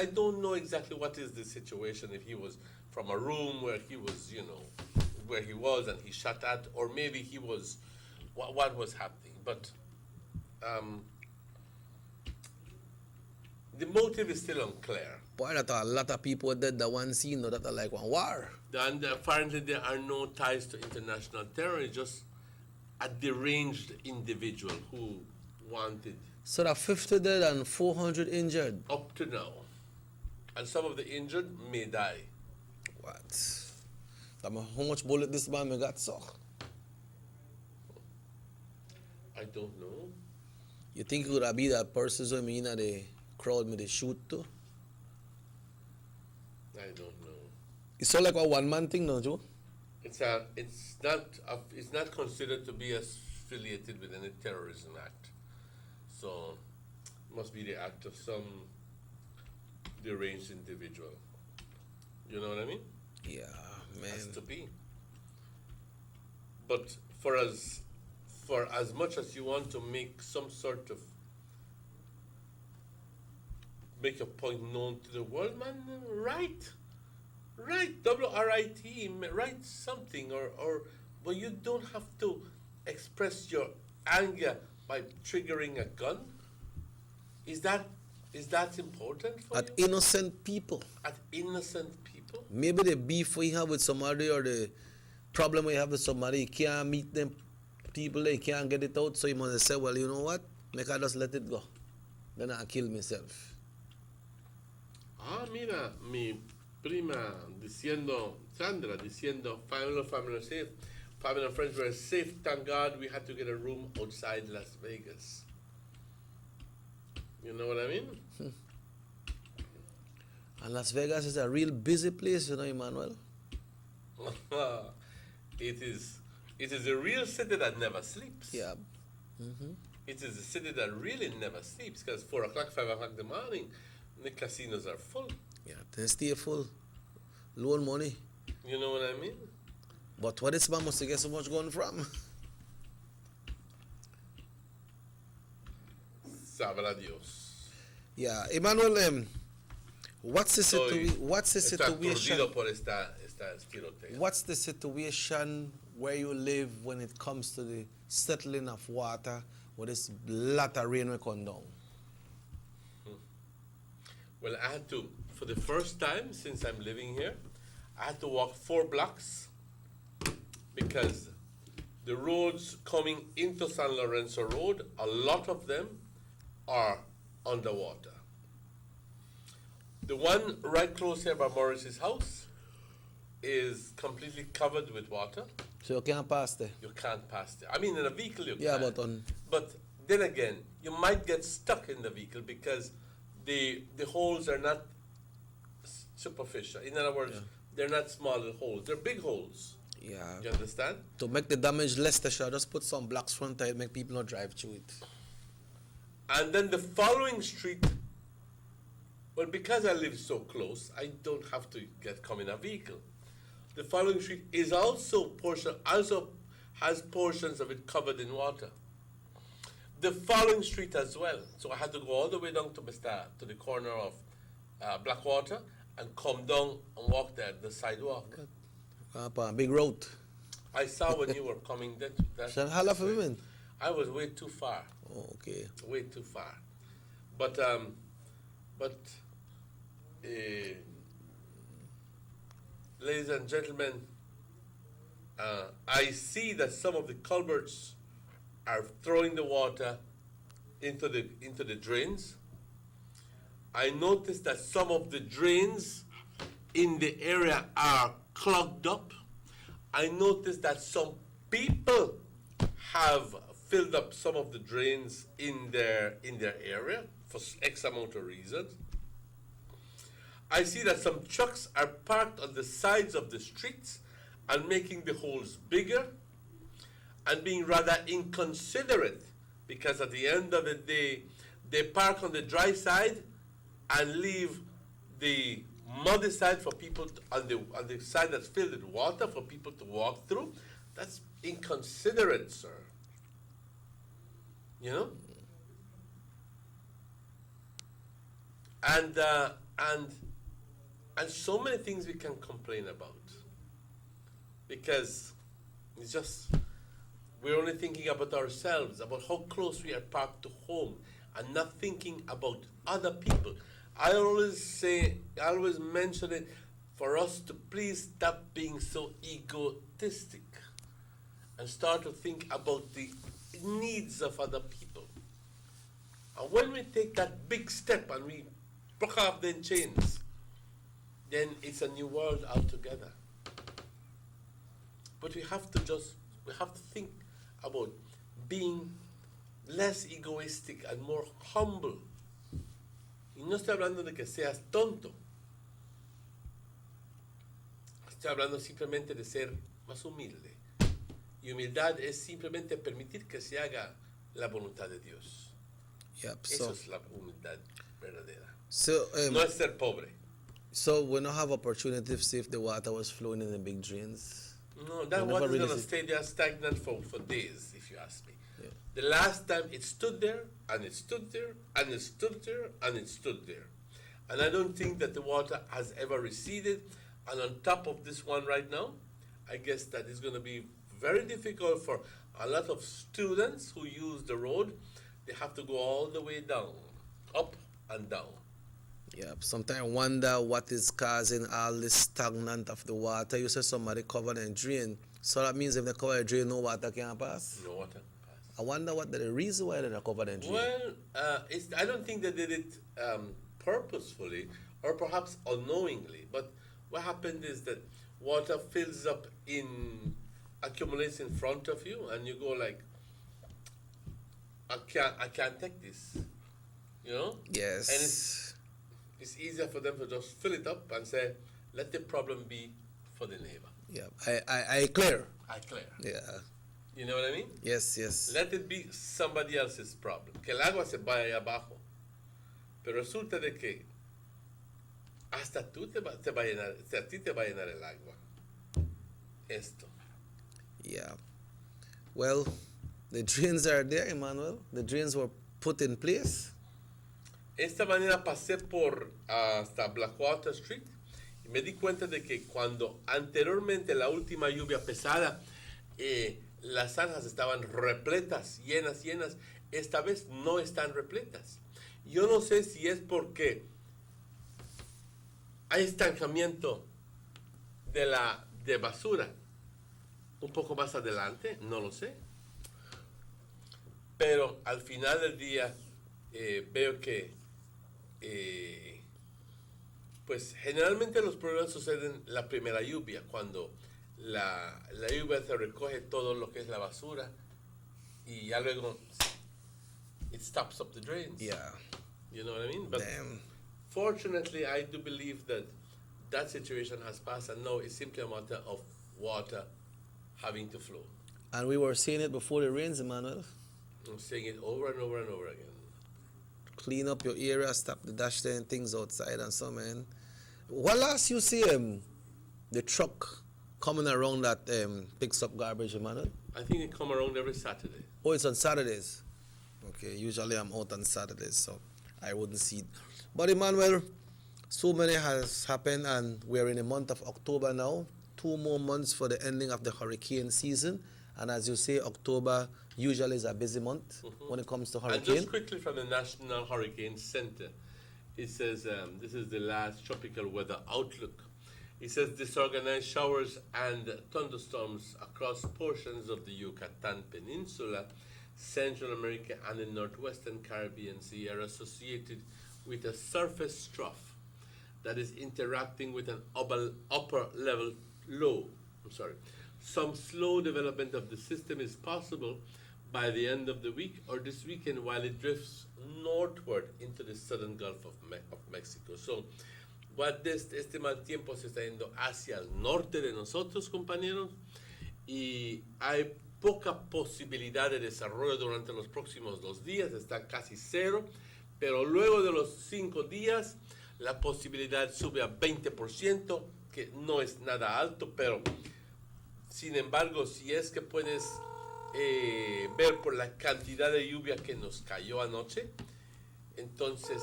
don't know exactly what is the situation, if he was from a room where he was, where he was and he shot at, or maybe he was, what was happening. But the motive is still unclear. Boy, that a lot of people did the one scene, that are like one war. And apparently there are no ties to international terror, it's just a deranged individual who wanted. So that 50 dead and 400 injured? Up to now. And some of the injured may die. What? How much bullet this man may got, so? I don't know. You think it would be that person who in the crowd may they shoot too? I don't know. It's all like a one-man thing, don't you? It's not considered to be affiliated with any terrorism act. So it must be the act of some deranged individual. You know what I mean? Yeah, man. Has to be. But for as much as you want to make some sort of make a point known to the world, man, write, WRIT, write something, but you don't have to express your anger by triggering a gun. Is that important for At you? innocent people. At innocent people? Maybe the beef we have with somebody or the problem we have with somebody, you can't meet them people, they can't get it out, so you must say, well, you know what? Make I just let it go. Then I kill myself. Mira, mi prima diciendo, Sandra diciendo, family safe. Family and friends were safe, thank God. We had to get a room outside Las Vegas. You know what I mean? And Las Vegas is a real busy place, you know, Emmanuel. It is a real city that never sleeps. Yeah. Mm-hmm. It is a city that really never sleeps, because 4 o'clock, 5 o'clock in the morning, the casinos are full. Yeah, they stay full. Loan money. You know what I mean? But what is man must get so much going from? Sabrá Dios. Yeah, Emmanuel, what's the situation? What's the situation where you live when it comes to the settling of water, with this lot of rain will come down? Well, I had to, for the first time since I'm living here, I had to walk 4 blocks because the roads coming into San Lorenzo Road, a lot of them are underwater. The one right close here by Morris's house is completely covered with water. So you can't pass there? You can't pass there. I mean, in a vehicle you yeah, can. But then again, you might get stuck in the vehicle because the holes are not superficial. In other words, they're not small holes. They're big holes. Yeah. You understand? To make the damage less, they should just put some blocks front tire, make people not drive through it. And then the following street, well, because I live so close, I don't have to come in a vehicle. The following street is also has portions of it covered in water. The following street as well. So I had to go all the way down to the corner of Blackwater and come down and walk the sidewalk. Big road. I saw when you were coming there. I was way too far. Oh, okay. Way too far. But ladies and gentlemen, I see that some of the culverts are throwing the water into the drains. I noticed that some of the drains in the area are clogged up. I noticed that some people have filled up some of the drains in their area for X amount of reasons. I see that some trucks are parked on the sides of the streets and making the holes bigger and being rather inconsiderate, because at the end of the day, they park on the dry side and leave the muddy side for people on the side that's filled with water for people to walk through. That's inconsiderate, sir. You know? And so many things we can complain about, because it's just we're only thinking about ourselves, about how close we are parked to home, and not thinking about other people. I always mention it for us to please stop being so egotistic and start to think about the needs of other people. And when we take that big step and we break off the chains, then it's a new world altogether. But we have to think about being less egoistic and more humble. Y no estoy hablando de que seas tonto. Estoy hablando simplemente de ser más humilde. Y humildad es simplemente permitir que se haga la voluntad de Dios. Eso es la humildad verdadera. No es ser pobre. So we don't have opportunity to see if the water was flowing in the big drains. No, that water is going to stay there stagnant for days, if you ask me. Yeah. The last time it stood there, and it stood there, and it stood there, and it stood there. And I don't think that the water has ever receded. And on top of this one right now, I guess that it's going to be very difficult for a lot of students who use the road. They have to go all the way down, up and down. Yeah, sometimes I wonder what is causing all this stagnant of the water. You said somebody covered a drain. So that means if they cover a drain, no water can pass? No water can pass. I wonder what the reason why they covered a drain. Well, I don't think they did it purposefully or perhaps unknowingly. But what happened is that water fills up accumulates in front of you, and you go like, I can't take this. You know? Yes. And it's easier for them to just fill it up and say, let the problem be for the neighbor. Yeah, I clear. I clear. Yeah. You know what I mean? Yes, yes. Let it be somebody else's problem. Que el agua se vaya allá abajo. Pero resulta de que hasta tú a ti te va a llenar el agua. Esto. Yeah. Well, the drains are there, Emmanuel. The drains were put in place. Esta mañana pasé por hasta Blackwater Street y me di cuenta de que cuando anteriormente la última lluvia pesada, las zanjas estaban repletas, llenas, esta vez no están repletas. Yo no sé si es porque hay estancamiento de basura un poco más adelante, no lo sé. Pero al final del día veo que pues generalmente los problemas suceden la primera lluvia, cuando la lluvia se recoge todo lo que es la basura y ya luego it stops up the drains. Yeah. You know what I mean? But fortunately, I do believe that situation has passed, and now it's simply a matter of water having to flow. And we were seeing it before the rains, Emmanuel. I'm saying it over and over and over again. Clean up your area, stop the dash and things outside and so, man. What last you see the truck coming around that picks up garbage, Emmanuel? I think it come around every Saturday. Oh, it's on Saturdays. Okay, usually I'm out on Saturdays, so I wouldn't see it. But Emmanuel, so many has happened, and we're in the month of October now. 2 more months for the ending of the hurricane season. And as you say, October usually is a busy month when it comes to hurricane. And just quickly from the National Hurricane Center, it says this is the last tropical weather outlook. It says disorganized showers and thunderstorms across portions of the Yucatan Peninsula, Central America, and the northwestern Caribbean Sea are associated with a surface trough that is interacting with an upper level low. Some slow development of the system is possible by the end of the week or this weekend while it drifts northward into the southern Gulf of Mexico. So, este mal tiempo se está yendo hacia el norte de nosotros, compañeros, y hay poca posibilidad de desarrollo durante los próximos 2 días, está casi cero, pero luego de los 5 días la posibilidad sube a 20%, que no es nada alto, pero sin embargo, si es que puedes ver por la cantidad de lluvia que nos cayó anoche, entonces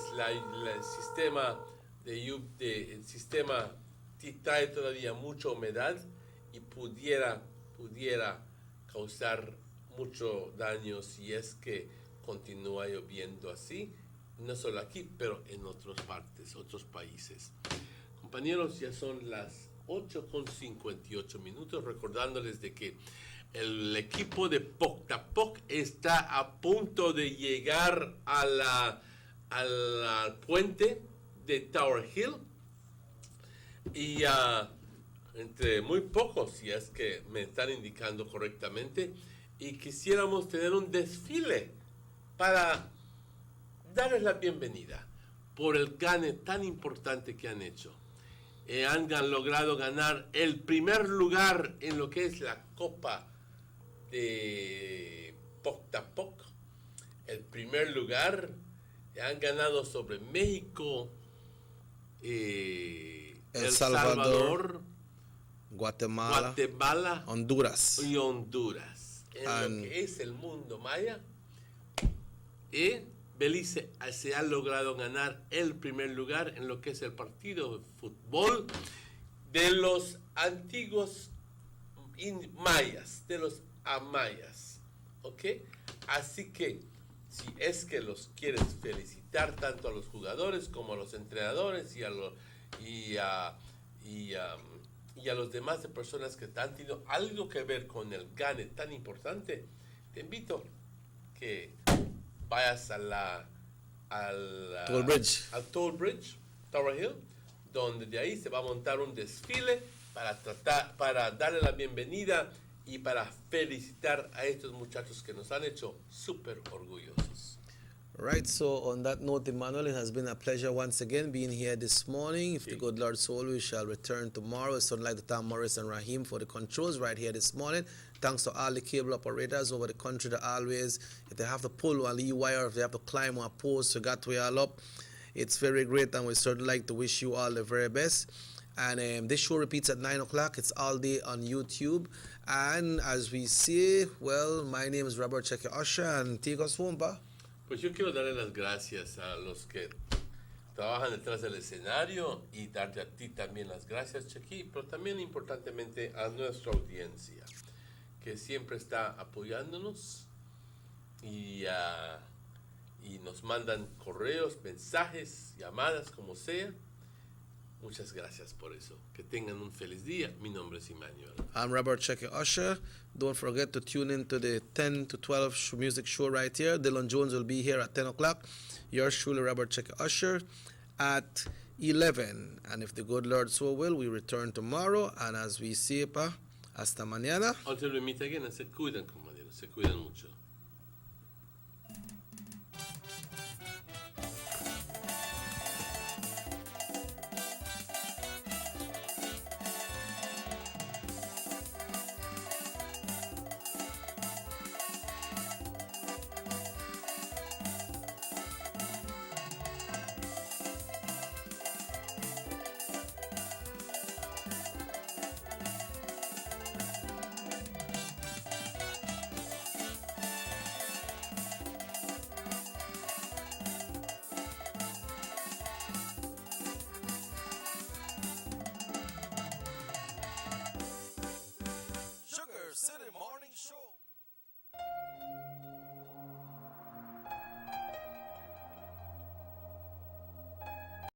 el sistema trae todavía mucha humedad y pudiera causar mucho daño si es que continúa lloviendo así, no solo aquí, pero en otras partes, otros países. Compañeros, ya son las 8:58, recordándoles de que el equipo de Poctapoc está a punto de llegar al puente de Tower Hill y entre muy pocos, si es que me están indicando correctamente, y quisiéramos tener un desfile para darles la bienvenida por el gane tan importante que han hecho. Han logrado ganar el primer lugar en lo que es la Copa de Poctapoc. El primer lugar han ganado sobre México, El Salvador, Guatemala, Honduras. Y Honduras. En lo que es el mundo maya, Belice se ha logrado ganar el primer lugar en lo que es el partido de fútbol de los antiguos mayas, de los amayas, ¿ok? Así que si es que los quieres felicitar tanto a los jugadores como a los entrenadores y a los demás de personas que han tenido algo que ver con el gane tan importante, te invito que vayas al Toll Bridge, Tower Hill, donde de ahí se va a montar un desfile para darle la bienvenida y para felicitar a estos muchachos que nos han hecho súper orgullosos. Right, so on that note, Emmanuel, it has been a pleasure once again being here this morning. If the good Lord so will, we shall return tomorrow. It's like the Tom Morris and Raheem for the controls right here this morning. Thanks to all the cable operators over the country that always, if they have to pull a lee wire, if they have to climb a post, so got we all up. It's very great, and we certainly like to wish you all the very best. And this show repeats at 9 o'clock. It's all day on YouTube. And as we see, well, my name is Robert Cheque Usher, and take us home, pa. Pues yo quiero darle las gracias a los que trabajan detrás del escenario y darte a ti también las gracias, Chequi, pero también importantemente a nuestra audiencia que siempre está apoyándonos y nos mandan correos, mensajes, llamadas, como sea. Muchas gracias por eso. Que tengan un feliz día. Mi nombre es Emmanuel. I'm Robert Cheque Usher. Don't forget to tune in to the 10 to 12 music show right here. Dylan Jones will be here at 10 o'clock. Yours truly, Robert Cheque Usher, at 11. And if the good Lord so will, we return tomorrow. And as we see, hasta mañana. Until we meet again, se cuidan, compañeros. Se cuidan mucho.